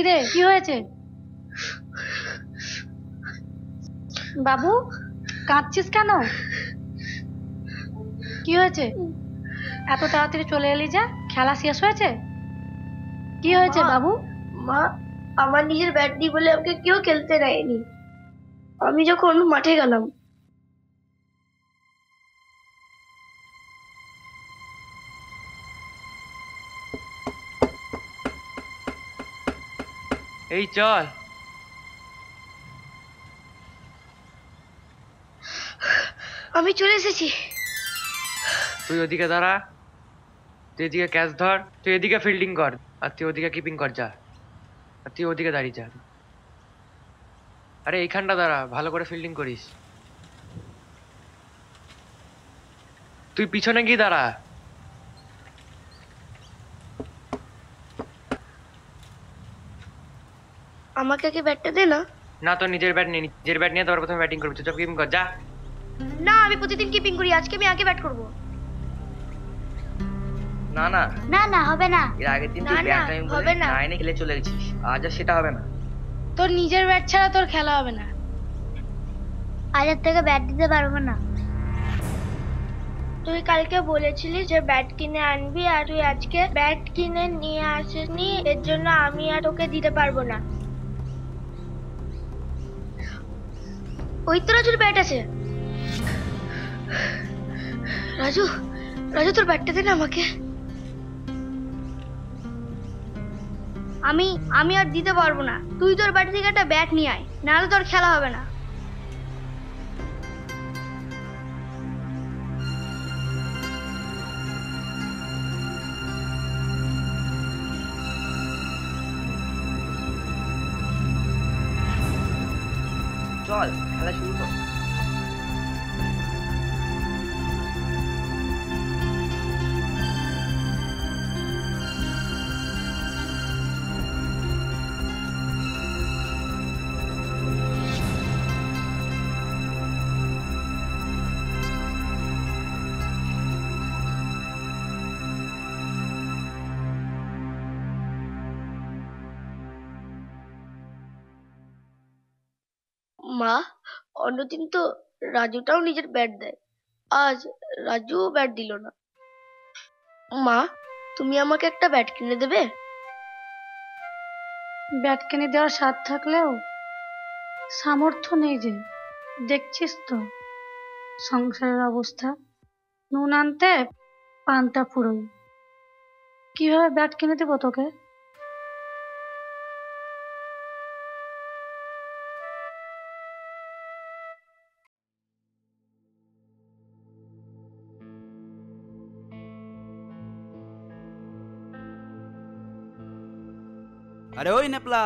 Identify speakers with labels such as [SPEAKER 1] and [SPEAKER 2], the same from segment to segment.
[SPEAKER 1] কিরে, কি হয়েছে বাবু? কাঁদছিস কেন? কি হয়েছে? এত তাড়াতাড়ি চলে এলি যে? খেলা শেষ হয়েছে? কি হয়েছে বাবু?
[SPEAKER 2] মা, আমার নিজের ব্যাট নেই বলে আমাকে কেউ খেলতে দেয়নি। আমি যখন মাঠে গেলাম,
[SPEAKER 3] এই চল।
[SPEAKER 2] আমি চলে এসেছি।
[SPEAKER 3] তুই ওদিকে দাঁড়া, তুই এদিকে ক্যাচ ধর, তুই এদিকে ফিল্ডিং কর, আর তুই ওদিকে কিপিং কর যা, আর তুই ওদিকে দাঁড়িয়ে যা। আরে এইখানটা দাঁড়া, ভালো করে ফিল্ডিং করিস। তুই পিছনে গিয়ে দাঁড়া।
[SPEAKER 2] আমাকে আগে ব্যাটটা দে না।
[SPEAKER 3] না, তোর নিজের ব্যাট নিয়ে, নিজের ব্যাট নিয়ে তোর প্রথমে ব্যাটিং করবি, তুই কিপিং কর যা।
[SPEAKER 2] না, আমি প্রতিদিন কিপিং করি, আজকে আমি আগে ব্যাট করব।
[SPEAKER 3] না না
[SPEAKER 2] না না, হবে না।
[SPEAKER 3] এর আগের দিন
[SPEAKER 2] না,
[SPEAKER 3] তুই
[SPEAKER 2] না,
[SPEAKER 3] ব্যাট টাইম বলে
[SPEAKER 2] হবে না।
[SPEAKER 3] নাইনে খেলে চলে গেছিস, আজ আর সেটা হবে না।
[SPEAKER 1] তোর নিজের ব্যাট ছাড়া তোর খেলা হবে না।
[SPEAKER 2] আজ থেকে ব্যাট দিতে পারবো না। তুই কালকে বলেছিলি যে ব্যাট কিনে আনবি, আর তুই আজকে ব্যাট কিনে নিয়ে আসিসনি, এর জন্য আমি আর তোকে দিতে পারবো না। ওই তো রাজুর ব্যাট আছে। রাজু, রাজু তোর ব্যাটটা দে না আমাকে। আমি আর দিতে পারবো না। তুই তোর ব্যাট থেকে একটা ব্যাট নিয়ে আয়, নাহলে তোর খেলা হবে না।
[SPEAKER 3] চল খেলা শুরু কর।
[SPEAKER 2] মা, অন্যদিন তো রাজুটাও নিজের ব্যাট দেয়, আজ রাজুও ব্যাট দিল না। মা, তুমি আমাকে একটা ব্যাট কিনে দেবে?
[SPEAKER 1] ব্যাট কিনে দেওয়ার স্বাদ থাকলেও সামর্থ্য নেই যে। দেখছিস তো সংসারের অবস্থা, নুন আনতে পান্তা ফুরোয়। কিভাবে ব্যাট কিনে দেবো তোকে?
[SPEAKER 4] আরে ওই নেপলা,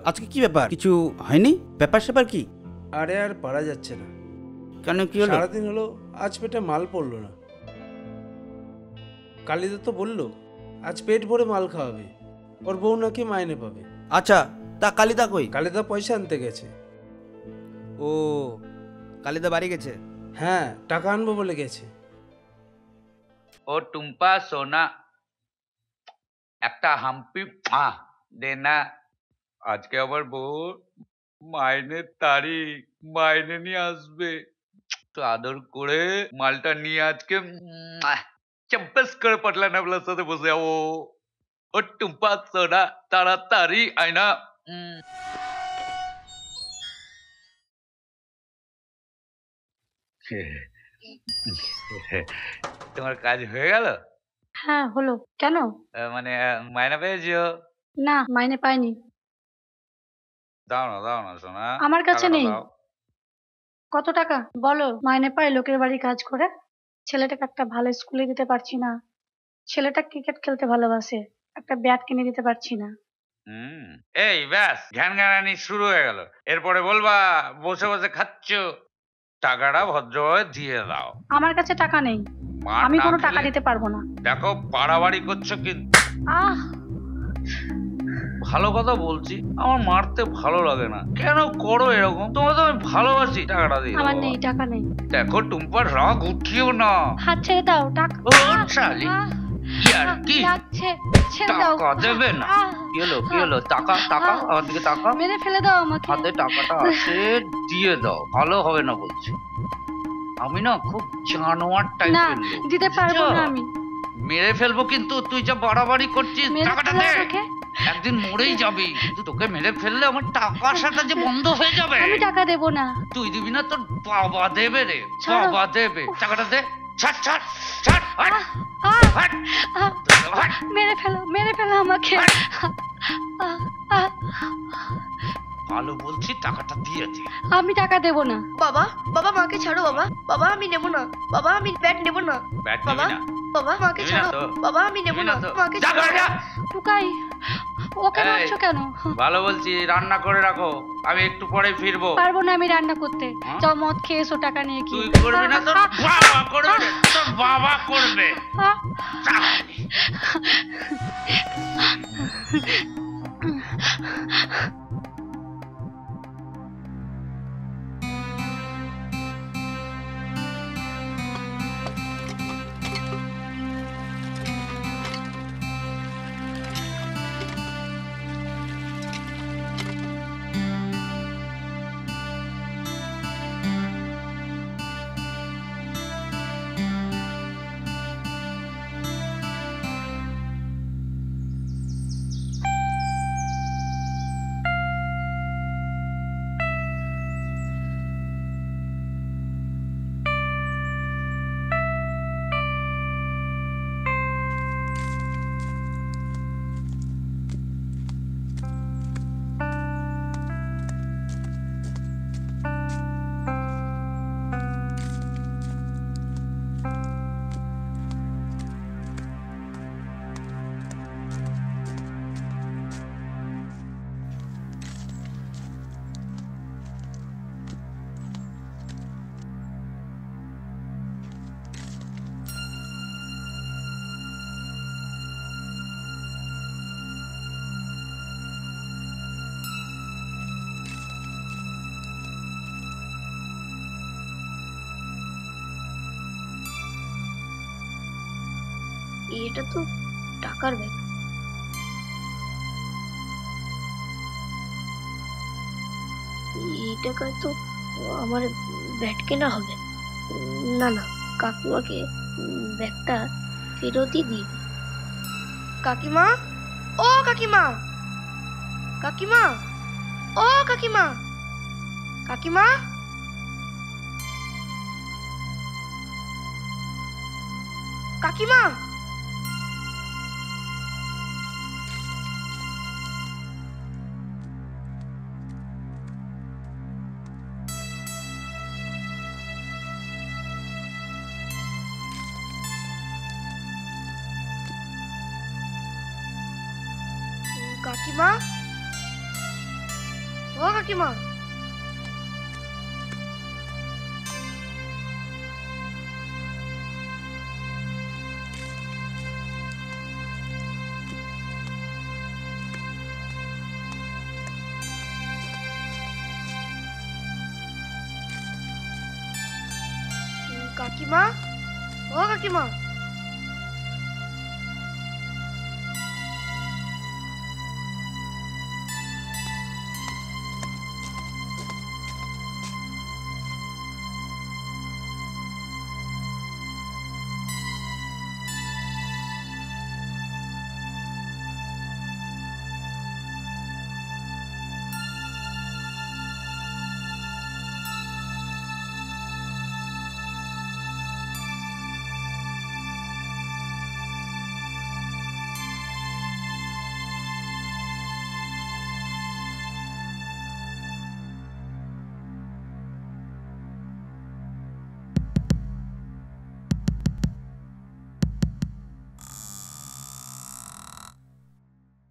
[SPEAKER 4] আজকে কি ব্যাপার? কিছু হয়নি? ব্যাপার স্যাপার কি?
[SPEAKER 5] আরে আর পারা যাচ্ছে না।
[SPEAKER 4] কেন, কি হলো?
[SPEAKER 5] সারাদিন হলো, আজ পেটে মাল পড়লো না। কালিদা তো বললো আজ পেট ভরে মাল খাওয়াবে, ওর বউ নাকি মাইনে পাবে।
[SPEAKER 4] আচ্ছা, তা কালিদা কই?
[SPEAKER 5] কালিদা পয়সা আনতে গেছে।
[SPEAKER 4] ও, কালিদা বাড়ি গেছে?
[SPEAKER 5] হ্যাঁ, টাকা আনবো বলে গেছে।
[SPEAKER 6] ও টুম্পা সোনা, একটা হাম্পি দেনা। আজকে আবার বউ মাইনের তারিখ, মাইনে নিয়ে আসবে, তো আদর করে মালটা নিয়ে আজকে চম্পেস করে পাটলা নেবলার সাথে বসে যাবো। ও টুম্পা সোনা, তাড়াতাড়ি আয়না। তোমার কাজ হয়ে গেল?
[SPEAKER 1] হ্যাঁ হলো। কেন?
[SPEAKER 6] মানে মাইনা পেয়েছো?
[SPEAKER 1] না, মাইনে পাইনি।
[SPEAKER 6] দাও না সোনা,
[SPEAKER 1] আমার কাছে
[SPEAKER 6] টাকাটা
[SPEAKER 1] নেই।
[SPEAKER 6] দাও।
[SPEAKER 1] কত টাকা বলো? মাইনে পাই লোকের বাড়ি কাজ করে। ছেলেটাকে একটা ভালো স্কুলে দিতে পারছি না, ছেলেটা ক্রিকেট খেলতে ভালোবাসে, একটা ব্যাট কিনে দিতে পারছি না।
[SPEAKER 6] এই ব্যাস, জ্ঞান জ্ঞানানি শুরু হয়ে গেল। এরপরে বলবা বসে বসে খাচ্ছ। টাকাটা ভদ্রভাবে দিয়ে দাও।
[SPEAKER 1] আমার কাছে টাকা নেই,
[SPEAKER 6] মার
[SPEAKER 1] আমি
[SPEAKER 6] না
[SPEAKER 1] কোনো টাকা
[SPEAKER 6] খেলে
[SPEAKER 1] দিতে পারবো না।
[SPEAKER 6] দেখো বাড়াবাড়ি করছো কিন্তু।
[SPEAKER 1] আহ
[SPEAKER 6] ভালো কথা বলছি, আমার মারতে ভালো লাগে না, কেন করো এরকম? তোমার তো আমি ভালোবাসি, টাকাটা দিয়ে
[SPEAKER 1] আমার
[SPEAKER 6] দাও।
[SPEAKER 1] নেই, টাকা নেই।
[SPEAKER 6] দেখো টুম্পার রাগ উঠিও না।
[SPEAKER 1] হাত ছেড়ে দাও, টাকা।
[SPEAKER 6] ও শালি,
[SPEAKER 1] আহ,
[SPEAKER 6] ইয়ার কি?
[SPEAKER 1] লাগছে, ছেড়ে দাও।
[SPEAKER 6] টাকা দেবে না?
[SPEAKER 1] আহ,
[SPEAKER 6] কি হলো? টাকা টাকা
[SPEAKER 1] আহ,
[SPEAKER 6] আমার দিকে টাকা।
[SPEAKER 1] মেরে ফেলে দাও আমাকে।
[SPEAKER 6] হাতে টাকাটা আছে, দিয়ে দাও। ভালো হবে না বলছি, আমি না খুব জানোয়ার
[SPEAKER 1] না,
[SPEAKER 6] টাইপের লোক,
[SPEAKER 1] দিতে পারবো
[SPEAKER 6] বুঝেছো?
[SPEAKER 1] না আমি।
[SPEAKER 6] মেরে ফেলবো কিন্তু, তুই যা বাড়াবাড়ি করছিস।
[SPEAKER 1] মেরে
[SPEAKER 6] টাকাটা
[SPEAKER 1] ফেলো
[SPEAKER 6] দে,
[SPEAKER 1] আমাকে।
[SPEAKER 6] একদিন মরেই যাবি, কিন্তু তোকে মেরে ফেললে আমার টাকার সাথে যে বন্ধ হয়ে যাবে।
[SPEAKER 1] আমি টাকা দেবো না।
[SPEAKER 6] তুই দিবি না, তোর বাবা দেবে রে,
[SPEAKER 1] ছাড়ো।
[SPEAKER 6] বাবা দেবে। টাকাটা দে, ছাড় ছাড় ছাড়, হাট,
[SPEAKER 1] আহ,
[SPEAKER 6] হাট,
[SPEAKER 1] আহ,
[SPEAKER 6] হাট,
[SPEAKER 1] মেরে ফেলো আমাকে।
[SPEAKER 6] হাট।
[SPEAKER 1] আহ, আহ,
[SPEAKER 6] ভালো বলছি, টাকাটা দিয়ে দে।
[SPEAKER 1] আমি টাকা দেবো না।
[SPEAKER 2] বাবা, বাবা মাকে ছাড়ো বাবা। বাবা আমি নেবো না। বাবা আমি ব্যাট নেবো না।
[SPEAKER 6] ব্যাট
[SPEAKER 2] বাবা,
[SPEAKER 6] নিবি না?
[SPEAKER 2] বাবা মাকে
[SPEAKER 6] নিবি না
[SPEAKER 2] ছাড়ো।
[SPEAKER 6] তো?
[SPEAKER 2] বাবা আমি নেবো
[SPEAKER 6] নিবি
[SPEAKER 2] না।
[SPEAKER 6] না তো?
[SPEAKER 2] মাকে
[SPEAKER 6] যা
[SPEAKER 2] ছাড়ো।
[SPEAKER 6] ঘরে যা।
[SPEAKER 1] টুকাই, ওকে
[SPEAKER 6] এই,
[SPEAKER 1] মারছো কেন?
[SPEAKER 6] ভালো বলছি, রান্না করে রাখো, আমি একটু পরে ফিরবো।
[SPEAKER 1] পারবো না আমি রান্না করতে।
[SPEAKER 6] হ্যাঁ?
[SPEAKER 1] যাও মদ খেয়ে এসো টাকা নিয়ে। কি
[SPEAKER 6] তুই করবি না, তোর বাবা করবে রে, তোর বাবা করবে।
[SPEAKER 1] আহ,
[SPEAKER 2] এটা তো টাকার ব্যাগ। এই টাকায় তো আমার ব্যাট কেনা হবে। না না, কাকিমাকে ব্যাগটা ফেরতই দিই। কাকিমা, ও কাকিমা, কাকিমা, ও কাকিমা, কাকিমা, কাকিমা। কাকিমা, ও কাকিমা। কাকিমা, ও কাকিমা।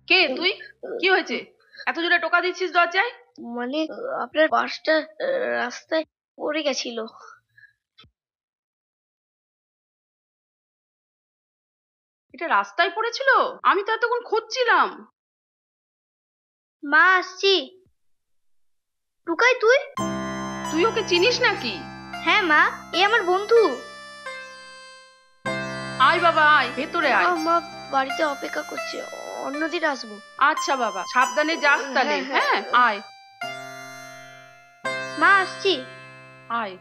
[SPEAKER 7] কে তুই? কি হয়েছে? এত জোরে টোকা দিচ্ছিস দরজায়?
[SPEAKER 2] মানে আপনার বাসটা রাস্তায় পড়ে গেছিল।
[SPEAKER 7] এটা রাস্তায় পড়েছিল? আমি তো এতক্ষণ খুঁজছিলাম।
[SPEAKER 2] মা আসছি। টুকাই তুই?
[SPEAKER 7] তুই ওকে চিনিস নাকি?
[SPEAKER 2] হ্যাঁ মা, এ আমার বন্ধু।
[SPEAKER 7] আয় বাবা, আয় ভেতরে আয়।
[SPEAKER 2] মা বাড়িতে অপেক্ষা করছে, অন্যদিন আসবো।
[SPEAKER 7] আচ্ছা বাবা, সাবধানে যাস তাহলে। হ্যাঁ, আয়
[SPEAKER 2] মা আসছি।
[SPEAKER 7] আয়।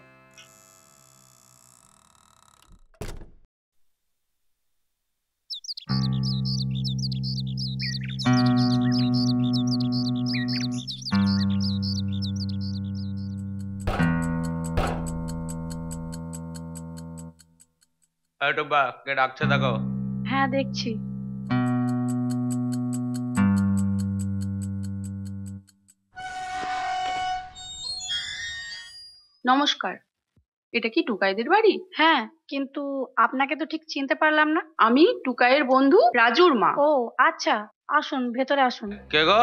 [SPEAKER 6] টুম্পা, কে ডাকছে দেখো।
[SPEAKER 1] হ্যাঁ দেখছি।
[SPEAKER 7] নমস্কার, এটা কি টুকাইদের বাড়ি?
[SPEAKER 1] হ্যাঁ, কিন্তু আপনাকে তো ঠিক চিনতে পারলাম না।
[SPEAKER 7] আমি টুকাইয়ের বন্ধু রাজুর মা।
[SPEAKER 1] ও আচ্ছা, আসুন ভেতরে আসুন।
[SPEAKER 6] কে গো?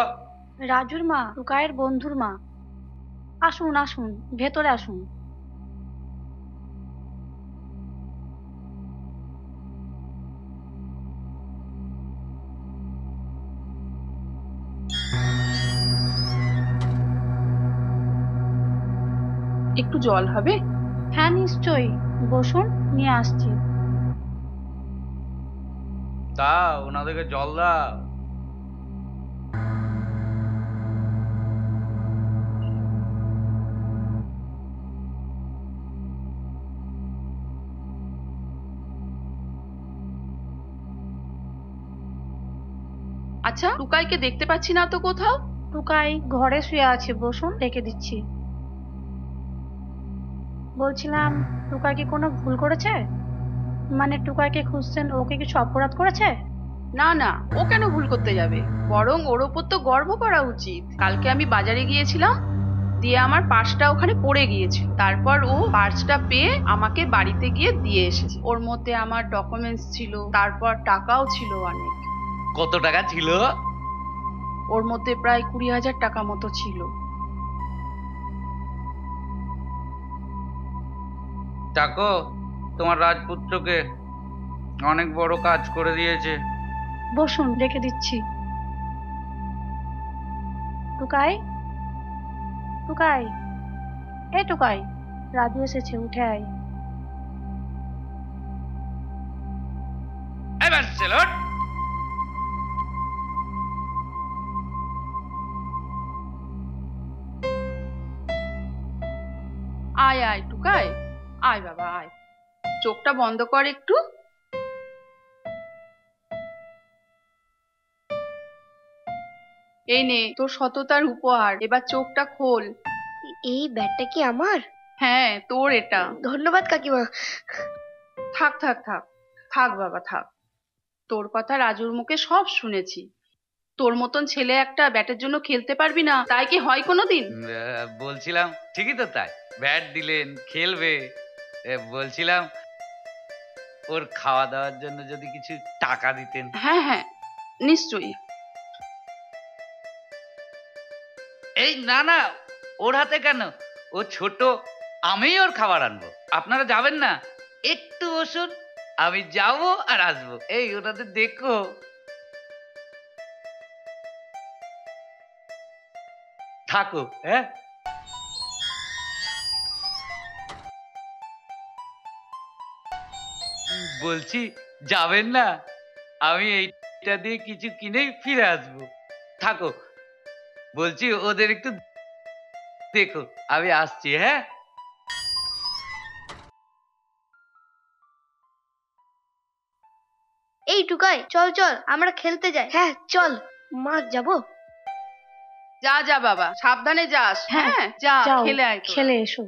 [SPEAKER 1] রাজুর মা, টুকাইয়ের বন্ধুর মা। আসুন আসুন, ভেতরে আসুন।
[SPEAKER 7] একটু জল হবে?
[SPEAKER 1] হ্যাঁ নিশ্চয়ই, বসুন, নিয়ে আসছি।
[SPEAKER 6] তা ওনাদেরকে জল দাও।
[SPEAKER 7] আচ্ছা, টুকাইকে দেখতে পাচ্ছি না তো কোথাও।
[SPEAKER 1] টুকাই ঘরে শুয়ে আছে, বসুন, রেখে দিচ্ছি। বলছিলাম, টুকাই কি কোনো ভুল করেছে? মানে টুকাইকে খুঁজছেন, ওকে কিছু অপরাধ করেছে?
[SPEAKER 7] না না, ও কেন ভুল করতে যাবে? বরং ওর ওপর তো গর্ব করা উচিত। কালকে আমি বাজারে গিয়েছিলাম, দিয়ে আমার পার্সটা ওখানে পড়ে গিয়েছিল। তারপর ও পার্সটা পেয়ে আমাকে বাড়িতে গিয়ে দিয়ে এসেছে। ওর মধ্যে আমার ডকুমেন্টস ছিল, তারপর টাকাও ছিল অনেক।
[SPEAKER 6] কত টাকা ছিল?
[SPEAKER 7] ওর মধ্যে প্রায় 20,000 টাকা মতো ছিল।
[SPEAKER 6] দেখো, তোমার রাজপুত্রকে অনেক বড় কাজ করে দিয়েছে।
[SPEAKER 1] বসুন, রেখে দিচ্ছি। টুকাই, টুকাই, এ টুকাই, রাজু এসেছে, উঠে আয়।
[SPEAKER 6] এবার ছেলেট।
[SPEAKER 7] আয় আয় টুকাই, আয় বাবা আয়। চোখটা বন্ধ কর একটু। এই নে তোর সততার উপহার, এবার চোখটা খোল।
[SPEAKER 2] এই ব্যাটটা কি আমার?
[SPEAKER 7] হ্যাঁ তোর এটা।
[SPEAKER 2] ধন্যবাদ কাকিমা।
[SPEAKER 7] থাক থাক থাক, থাক বাবা থাক। তোর কথা রাজুর মুখে সব শুনেছি। তোর মতন ছেলে একটা ব্যাটের জন্য খেলতে পারবি না, তাই কি হয় কোনোদিন?
[SPEAKER 6] বলছিলাম ঠিকই তো তাই, ব্যাট দিলেন খেলবে। বলছিলাম ওর খাওয়া দাওয়ার জন্য যদি কিছু টাকা দিতেন।
[SPEAKER 7] হ্যাঁ হ্যাঁ, নিশ্চয়ই।
[SPEAKER 6] এই না না, ওর হাতে কেন? ও ছোট, আমিই ওর খাবার আনবো। আপনারা যাবেন না? একটু বসুন, আমি যাবো আর আসবো। এই ওনাদের দেখো। থাকো। হ্যাঁ, বলছি যাবেন না? আমি এইটা দিয়ে কিছু কিনেই ফিরে আসবো। থাকো, বলছি ওদের একটু দেখো, আমি আসছি। হ্যাঁ,
[SPEAKER 2] এই টুকাই, চল চল আমরা খেলতে যাই। হ্যাঁ চল। মা, যাবো?
[SPEAKER 7] যা যা বাবা, সাবধানে যাস।
[SPEAKER 1] হ্যাঁ,
[SPEAKER 7] হ্যাঁ যা,
[SPEAKER 1] যাও,
[SPEAKER 7] খেলে আয় তোরা।
[SPEAKER 1] খেলে এসো।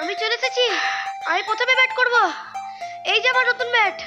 [SPEAKER 2] আমি চলে এসেছি। আমি প্রথমে ব্যাট করব। এই যে আমার নতুন ব্যাট।